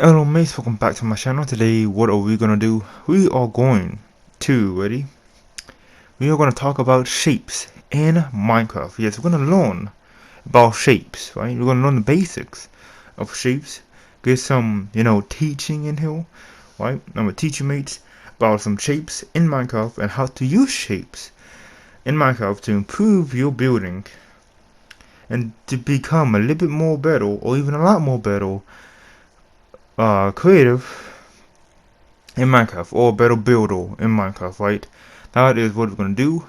Hello mates, welcome back to my channel. Today, what are we gonna do? We are going to, ready? We are gonna talk about shapes in Minecraft. Yes, we're gonna learn about shapes, right? We're gonna learn the basics of shapes. Get some, teaching in here, right? I'm gonna teach you mates about some shapes in Minecraft and how to use shapes in Minecraft to improve your building and to become a little bit more better, or even a lot more better, creative in Minecraft, or a better builder in Minecraft, right? That is what we're gonna do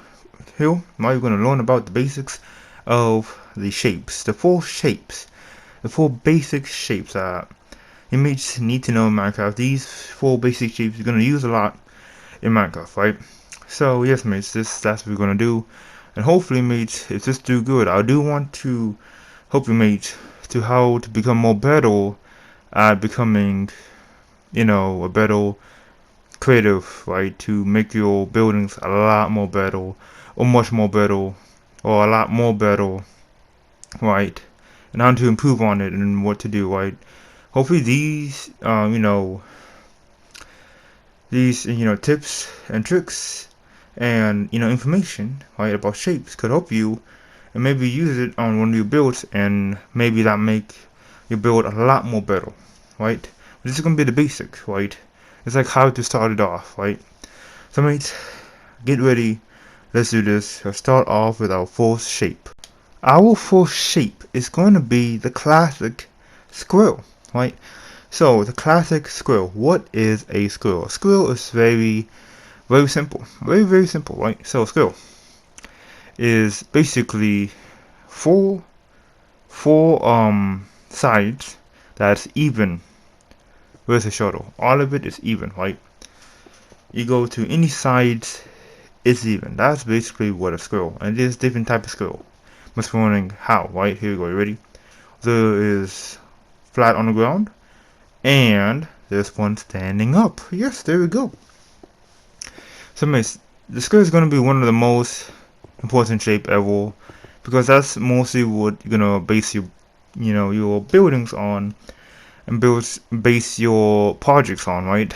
here. Now we're gonna learn about the basics of the shapes, the four basic shapes that you may need to know in Minecraft. These four basic shapes you're gonna use a lot in Minecraft, right? So yes, mates, that's what we're gonna do, and hopefully, mates, if this do good, I do want to help you, mates, to how to become more better at becoming, a better creative, right, to make your buildings a lot more better, or much more better, or a lot more better, right, and how to improve on it and what to do, right. Hopefully these tips and tricks and information, right, about shapes could help you and maybe use it on one of your builds, and maybe that make your build a lot more better, right. This is gonna be the basics, right. It's like how to start it off, right. So mates, get ready. Let's do this. Let's start off with our first shape. Our first shape is going to be the classic squirrel, right? So the classic squirrel. What is a squirrel? A squirrel is very, very simple. Very, very simple, right? So a squirrel is basically four sides that's even with a shuttle. All of it is even, right? You go to any sides, it's even. That's basically what a squirrel. And there's different type of squirrel. Must be wondering how, right? Here we go, you ready? There is flat on the ground, and there's one standing up. Yes, there we go. So mates, the squirrel is gonna be one of the most important shape ever, because that's mostly what you're gonna base your buildings on, and base your projects on, right?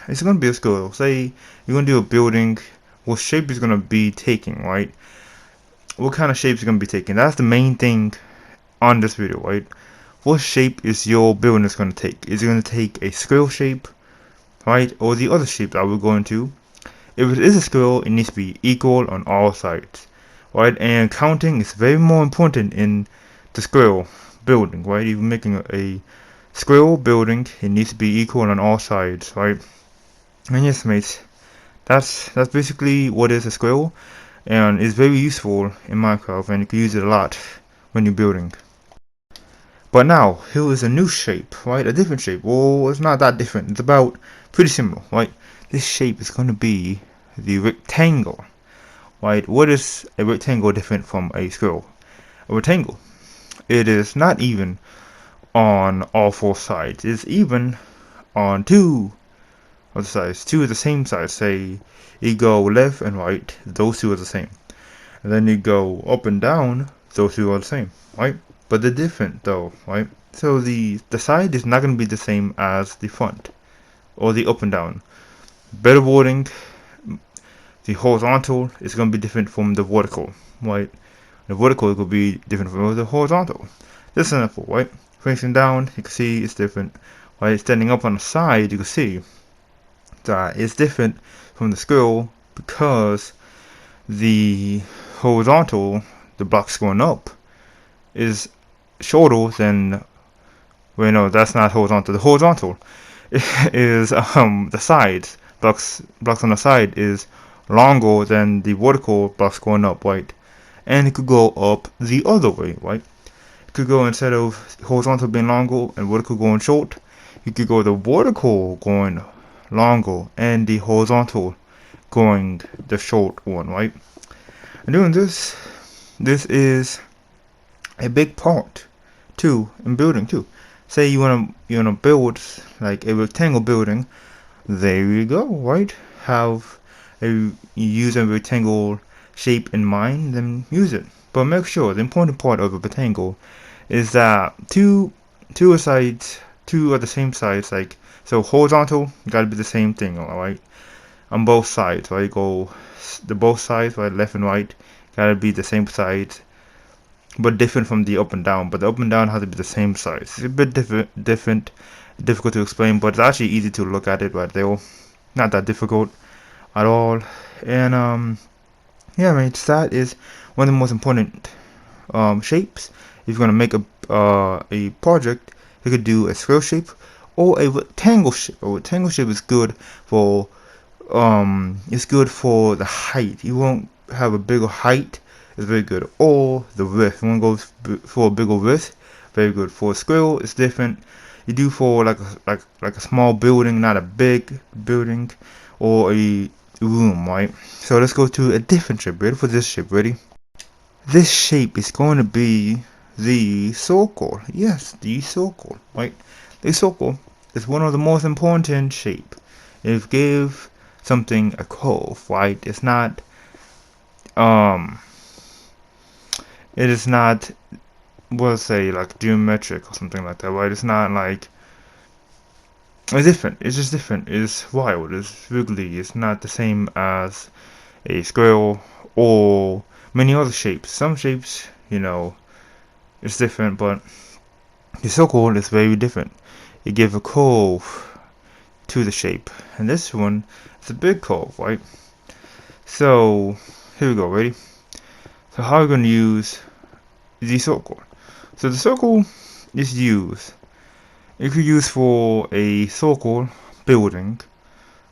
It's gonna be a squirrel. Say you're gonna do a building, what shape is gonna be taking, right? What kind of shapes is gonna be taking? That's the main thing on this video, right? What shape is your building is gonna take? Is it gonna take a squirrel shape, right, or the other shape that we're going to? If it is a squirrel, it needs to be equal on all sides, right? And counting is very more important in the squirrel building, right? If you're making a squirrel building, it needs to be equal on all sides, right? And yes, mates, that's basically what is a squirrel, and it's very useful in Minecraft, and you can use it a lot when you're building. But now, here is a new shape, right? A different shape. Well, it's not that different. It's about pretty similar, right? This shape is going to be the rectangle, right? What is a rectangle different from a squirrel? A rectangle, it is not even on all four sides. It's even on two of the sides. Two of the same size. Say you go left and right, those two are the same. And then you go up and down, those two are the same, right? But they're different though, right? So the side is not going to be the same as the front or the up and down. Better wording, the horizontal is going to be different from the vertical, right? The vertical will be different from the horizontal. This is simple, right? Facing down, you can see it's different. Right? Standing up on the side, you can see that it's different from the squirrel, because the horizontal, the blocks going up, is shorter than, well, no, that's not horizontal. The horizontal is the sides, blocks on the side is longer than the vertical blocks going up, right? And it could go up the other way, right? It could go, instead of horizontal being longer and vertical going short, you could go the vertical going longer and the horizontal going the short one, right? And doing this is a big part too in building too. Say you wanna build like a rectangle building, there you go, right? Have a use a rectangle shape in mind, then use it. But make sure the important part of a rectangle is that two sides two are the same size. Like, so horizontal gotta be the same thing, alright, on both sides. Right, go the both sides, right, left and right, gotta be the same size, but different from the up and down. But the up and down has to be the same size. It's a bit difficult to explain, but it's actually easy to look at it right there. Not that difficult at all. And yeah, mates, that is one of the most important shapes. If you're gonna make a project, you could do a square shape or a rectangle shape. A rectangle shape is good for the height. You won't have a bigger height. It's very good. Or the width. You want to go for a bigger width. Very good. For a squirrel, it's different. You do for like a small building, not a big building, or a room, right? So let's go to a different shape. Ready for this shape? Ready? This shape is going to be the circle. Yes, the circle, right? The circle is one of the most important shape. It gives something a curve, right? It's not it is not, we'll say, like geometric or something like that, right? It's not like, it's different. It's just different. It's wild. It's wiggly. It's not the same as a squirrel or many other shapes. Some shapes, it's different, but the circle is very different. It gives a curve to the shape, and this one is a big curve, right? So here we go. Ready? So how are we going to use the circle? So the circle is used. It could use for a circle building,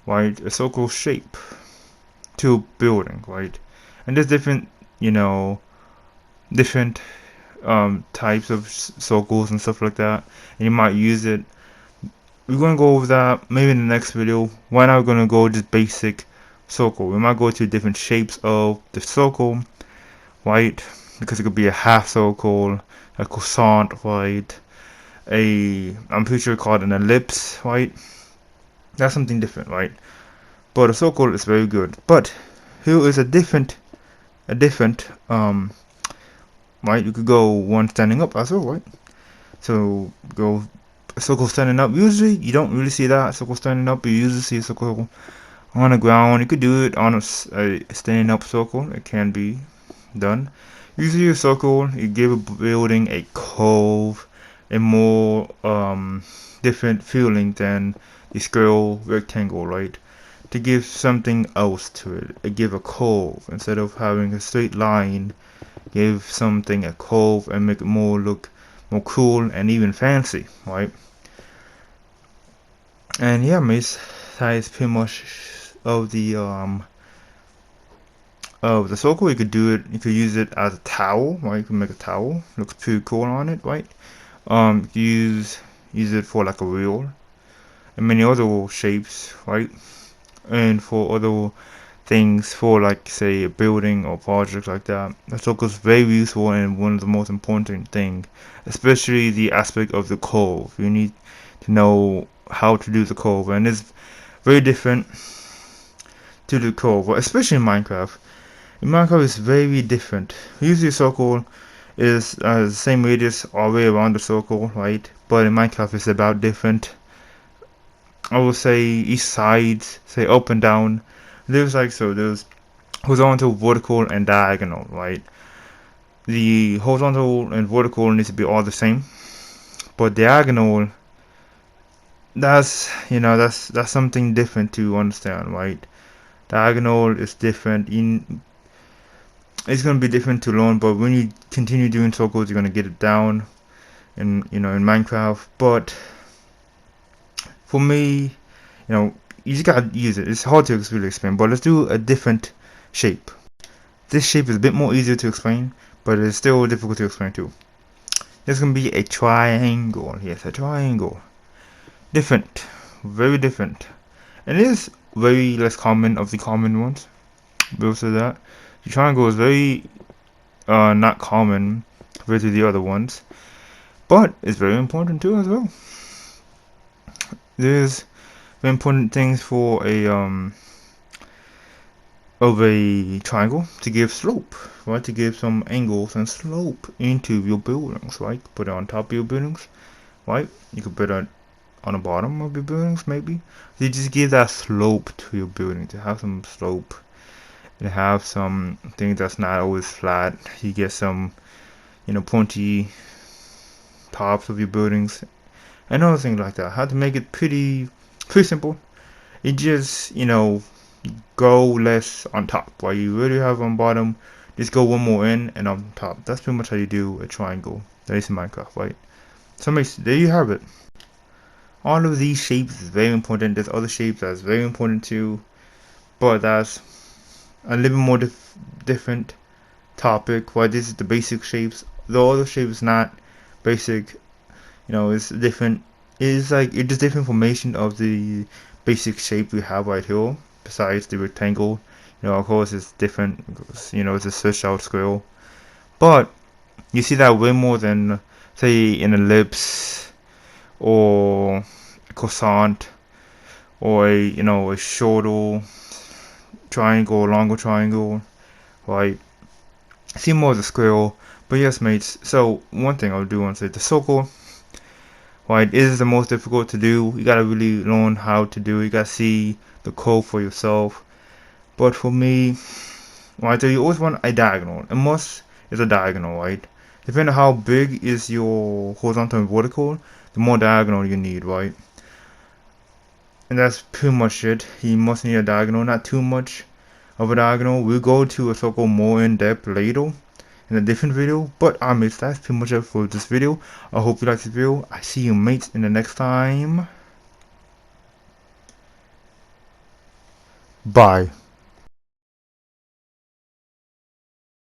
right? A circle shape to building, right? And there's different, different types of circles and stuff like that. And you might use it. We're gonna go over that maybe in the next video. Right now we're gonna go just basic circle. We might go to different shapes of the circle, right? Because it could be a half circle, a croissant, right? I'm pretty sure called an ellipse, right? That's something different, right? But a circle is very good. But here is a different, right? You could go one standing up as well, right? So go a circle standing up. Usually you don't really see that circle standing up. You usually see a circle on the ground. You could do it on a standing up circle. It can be done. Usually a circle, you give a building a curve, a more different feeling than the square rectangle, right? To give something else to it, give a curve instead of having a straight line. Give something a curve and make it look more cool and even fancy, right? And yeah, mates, that is pretty much of the circle. You could do it. You could use it as a towel, right? You can make a towel. Looks pretty cool on it, right? Use it for like a wheel and many other shapes, right? And for other things, for like say a building or project like that. The circle is very useful and one of the most important thing, especially the aspect of the curve. You need to know how to do the curve, and it's very different to the curve, especially in Minecraft. In Minecraft, it's very different. Usually, a circle is the same radius all the way around the circle, right? But in Minecraft, it's about different. I will say each side, say up and down. There's horizontal, vertical, and diagonal, right? The horizontal and vertical needs to be all the same, but diagonal, that's something different to understand, right? Diagonal is different. It's gonna be different to learn, but when you continue doing circles, you're gonna get it down in Minecraft. But for me, you just gotta use it. It's hard to really explain, but let's do a different shape. This shape is a bit more easier to explain, but it's still difficult to explain too. There's gonna be a triangle. Yes, a triangle. Different, very different, and it is very less common of the common ones. We'll say that the triangle is very not common compared to the other ones, but it's very important too as well. There's very important things for a triangle to give slope, right? To give some angles and slope into your buildings, right? Put it on top of your buildings, right? You could put it on the bottom of your buildings, maybe. They just give that slope to your building, to have some slope. And have some things that's not always flat. You get some, pointy tops of your buildings and other things like that. How to make it pretty simple. You just, go less on top. While you really have on bottom, just go one more in and on top. That's pretty much how you do a triangle. That is in Minecraft, right? So there you have it. All of these shapes is very important. There's other shapes that's very important too, but that's a little more different topic. Why this is the basic shapes. The other shape is not basic. It's different. It's just different formation of the basic shape we have right here. Besides the rectangle, of course it's different. Because, it's a switch out squirrel, but you see that way more than say an ellipse or a croissant or a shorter triangle, longer triangle, right? See more of the squirrel. But yes, mates, so one thing I do want to say, the circle, right, is the most difficult to do. You gotta really learn how to do it. You gotta see the code for yourself. But for me, right, so you always want a diagonal. A must is a diagonal, right? Depending on how big is your horizontal and vertical, the more diagonal you need, right? And that's pretty much it. You must need a diagonal, not too much of a diagonal. We'll go to a circle more in depth later in a different video. But mates, that's pretty much it for this video. I hope you liked this video. I see you mates in the next time. Bye.